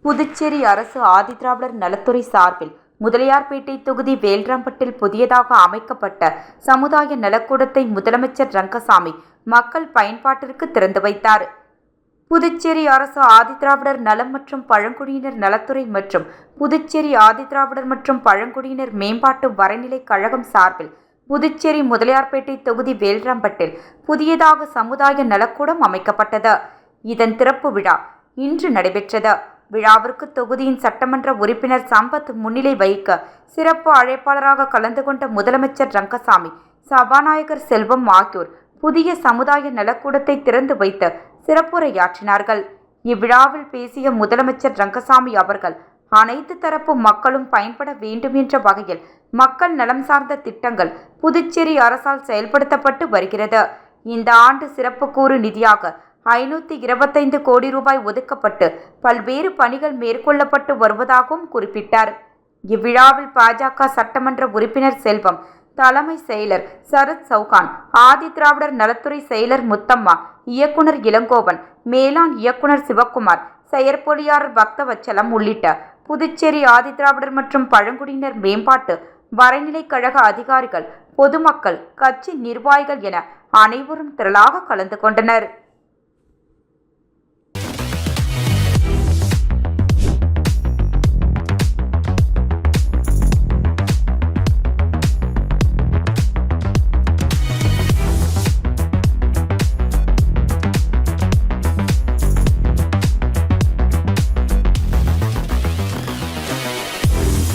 புதுச்சேரி அரசு ஆதிதிராவிடர் நலத்துறை சார்பில் முதலியார்பேட்டை தொகுதி வேல்ராம்பட்டில் புதியதாக அமைக்கப்பட்ட சமுதாய நலக்கூடத்தை முதலமைச்சர் ரங்கசாமி மக்கள் பயன்பாட்டிற்கு திறந்து வைத்தார். புதுச்சேரி அரசு ஆதிதிராவிடர் நலம் மற்றும் பழங்குடியினர் நலத்துறை மற்றும் புதுச்சேரி ஆதிதிராவிடர் மற்றும் பழங்குடியினர் மேம்பாட்டு வரைநிலை கழகம் சார்பில் புதுச்சேரி முதலியார்பேட்டை தொகுதி வேல்ராம்பட்டில் புதியதாக சமுதாய நலக்கூடம் அமைக்கப்பட்டது. இதன் திறப்பு விழா இன்று நடைபெற்றது. விழாவிற்கு தொகுதியின் சட்டமன்ற உறுப்பினர் சம்பத் முன்னிலை வகிக்க சிறப்பு அழைப்பாளராக கலந்து கொண்ட முதலமைச்சர் ரங்கசாமி, சபாநாயகர் செல்வம் ஆகியோர் புதிய சமுதாய நலக்கூடத்தை திறந்து வைத்து சிறப்புரையாற்றினார்கள். இவ்விழாவில் பேசிய முதலமைச்சர் ரங்கசாமி அவர்கள், அனைத்து தரப்பு மக்களும் பயன்பட வேண்டும் என்ற வகையில் மக்கள் நலம் சார்ந்த திட்டங்கள் புதுச்சேரி அரசால் செயல்படுத்தப்பட்டு வருகிறது. இந்த ஆண்டு சிறப்பு கூறு நிதியாக 525 கோடி ரூபாய் ஒதுக்கப்பட்டு பல்வேறு பணிகள் மேற்கொள்ளப்பட்டு வருவதாகவும் குறிப்பிட்டார். இவ்விழாவில் பாஜக சட்டமன்ற உறுப்பினர் செல்வம், தலைமை செயலர் சரத் சௌகான், ஆதிதிராவிடர் நலத்துறை செயலர் முத்தம்மா, இயக்குனர் இளங்கோவன், மேலாண் இயக்குனர் சிவக்குமார், செயற்பொறியாளர் பக்தவச்சலம் உள்ளிட்ட புதுச்சேரி ஆதிதிராவிடர் மற்றும் பழங்குடியினர் மேம்பாட்டு வரைநிலை கழக அதிகாரிகள், பொதுமக்கள், கட்சி நிர்வாகிகள் என அனைவரும் திரளாக கலந்து கொண்டனர்.